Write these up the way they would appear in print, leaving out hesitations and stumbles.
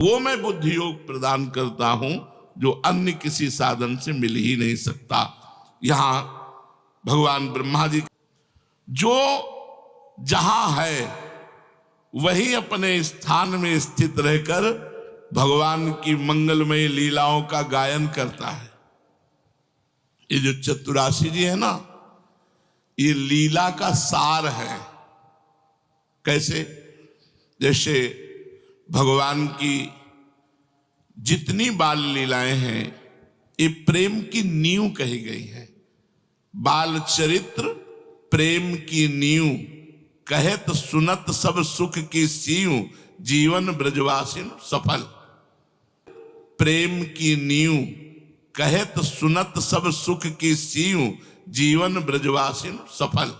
वो मैं बुद्धि योग प्रदान करता हूं जो अन्य किसी साधन से मिल ही नहीं सकता। यहां भगवान ब्रह्मा जी जो जहां है वही अपने स्थान में स्थित रहकर भगवान की मंगलमय लीलाओं का गायन करता है। ये जो चतुराशी जी है ना, ये लीला का सार है। कैसे? जैसे भगवान की जितनी बाल लीलाएं हैं ये प्रेम की नींव कही गई है। बाल चरित्र प्रेम की नींव, कहत सुनत सब सुख की सीव, जीवन ब्रजवासिन सफल। प्रेम की नींव, कहत सुनत सब सुख की सीव, जीवन ब्रजवासिन सफल।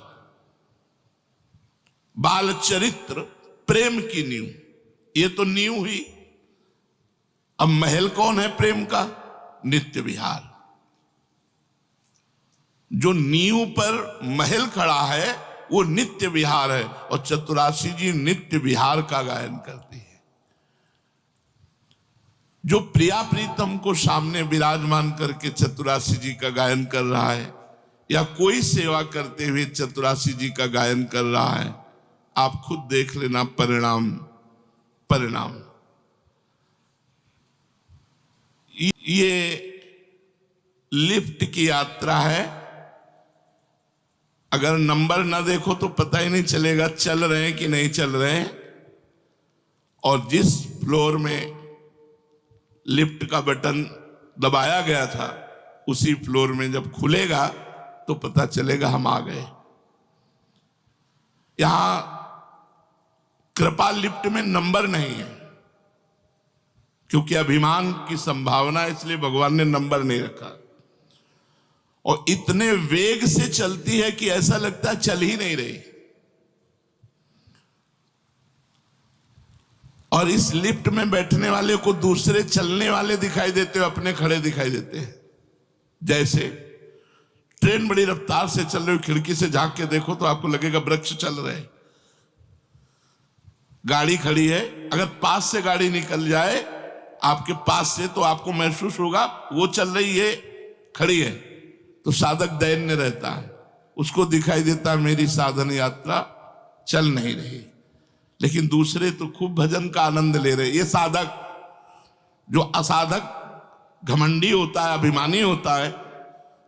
बाल चरित्र प्रेम की नींव, ये तो नींव हुई। अब महल कौन है प्रेम का? नित्य विहार। जो नींव पर महल खड़ा है वो नित्य विहार है, और चतुराशी जी नित्य विहार का गायन करती है। जो प्रिया प्रीतम को सामने विराजमान करके चतुराशी जी का गायन कर रहा है, या कोई सेवा करते हुए चतुराशी जी का गायन कर रहा है, आप खुद देख लेना परिणाम। ये लिफ्ट की यात्रा है। अगर नंबर ना देखो तो पता ही नहीं चलेगा चल रहे हैं कि नहीं चल रहे हैं। और जिस फ्लोर में लिफ्ट का बटन दबाया गया था उसी फ्लोर में जब खुलेगा तो पता चलेगा हम आ गए। यहां कृपा लिफ्ट में नंबर नहीं है, क्योंकि अभिमान की संभावना, इसलिए भगवान ने नंबर नहीं रखा। और इतने वेग से चलती है कि ऐसा लगता है चल ही नहीं रही। और इस लिफ्ट में बैठने वाले को दूसरे चलने वाले दिखाई देते हो, अपने खड़े दिखाई देते हैं। जैसे ट्रेन बड़ी रफ्तार से चल रही हो, खिड़की से झांक के देखो तो आपको लगेगा वृक्ष चल रहे। गाड़ी खड़ी है, अगर पास से गाड़ी निकल जाए आपके पास से तो आपको महसूस होगा वो चल रही है, खड़ी है। तो साधक दैन्य रहता है, उसको दिखाई देता है मेरी साधन यात्रा चल नहीं रही। लेकिन दूसरे तो खूब भजन का आनंद ले रहे। ये साधक, जो असाधक घमंडी होता है, अभिमानी होता है,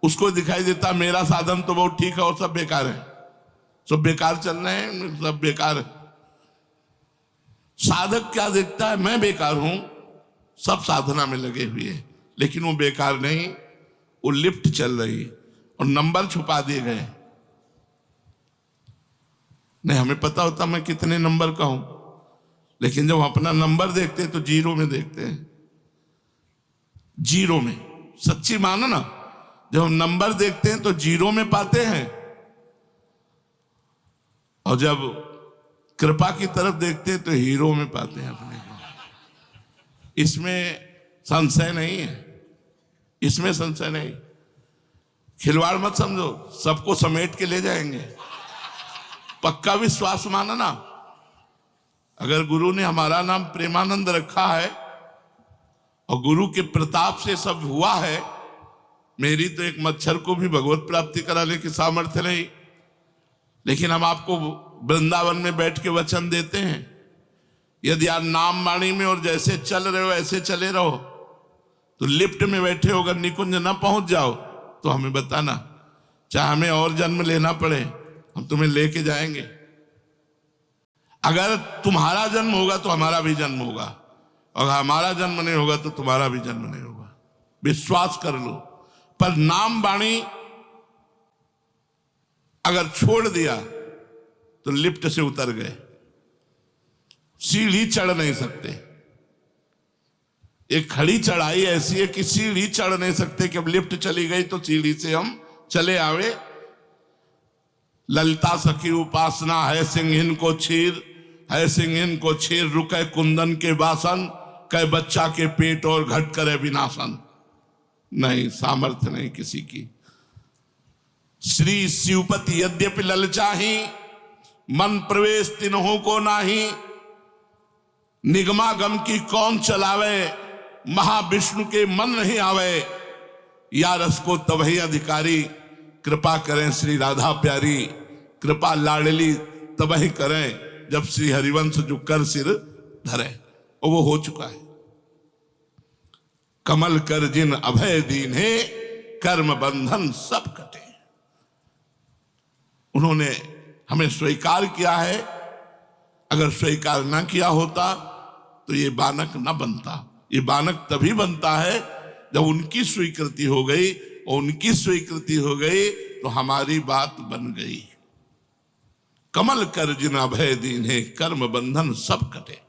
उसको दिखाई देता है मेरा साधन तो बहुत ठीक है और सब बेकार है, सब बेकार चल रहे हैं, सब बेकार है। साधक क्या देखता है? मैं बेकार हूं, सब साधना में लगे हुए हैं, लेकिन वो बेकार नहीं, वो लिफ्ट चल रही और नंबर छुपा दिए गए। नहीं, हमें पता होता मैं कितने नंबर का हूं, लेकिन जब अपना नंबर देखते हैं तो जीरो में देखते हैं। जीरो में, सच्ची मानो ना, जब हम नंबर देखते हैं तो जीरो में पाते हैं, और जब कृपा की तरफ देखते हैं तो हीरो में पाते हैं अपने को। इसमें संशय नहीं है, इसमें संशय नहीं। खिलवाड़ मत समझो, सबको समेट के ले जाएंगे। पक्का विश्वास माना ना। अगर गुरु ने हमारा नाम प्रेमानंद रखा है और गुरु के प्रताप से सब हुआ है, मेरी तो एक मच्छर को भी भगवत प्राप्ति कराने की सामर्थ्य नहीं, लेकिन हम आपको वृंदावन में बैठ के वचन देते हैं, यदि आप नाम वाणी में और जैसे चल रहे हो ऐसे चले रहो, तो लिफ्ट में बैठे हो अगर निकुंज ना पहुंच जाओ तो हमें बताना, चाहे हमें और जन्म लेना पड़े हम तुम्हें लेके जाएंगे। अगर तुम्हारा जन्म होगा तो हमारा भी जन्म होगा, और हमारा जन्म नहीं होगा तो तुम्हारा भी जन्म नहीं होगा, विश्वास कर लो। पर नाम वाणी अगर छोड़ दिया तो लिफ्ट से उतर गए, सीढ़ी चढ़ नहीं सकते। एक खड़ी चढ़ाई ऐसी है कि सीढ़ी चढ़ नहीं सकते कि अब लिफ्ट चली गई तो सीढ़ी से हम चले आवे। ललिता सखी उपासना है सिंहिन को छीर, है सिंहिन को छीर, रुके कुंदन के बासन, कह बच्चा के पेट और घट करे विनाशन। नहीं, सामर्थ्य नहीं किसी की। श्री शिवपति यद्यपि ललचाही, मन प्रवेश तिन्हों को नाही, निगमागम की कौन चलावे, महाविष्णु के मन नहीं आवे। या रस को तबही अधिकारी, कृपा करें श्री राधा प्यारी। कृपा लाडली तबही करें, जब श्री हरिवंश जो कर सिर धरे। और वो हो चुका है। कमल कर जिन अभय दीन्हे, कर्म बंधन सब कटे। उन्होंने हमें स्वीकार किया है। अगर स्वीकार ना किया होता तो ये बानक ना बनता। ये बानक तभी बनता है जब उनकी स्वीकृति हो गई, और उनकी स्वीकृति हो गई तो हमारी बात बन गई। कमल कर जिन अभय दीन्हे, कर्म बंधन सब कटे।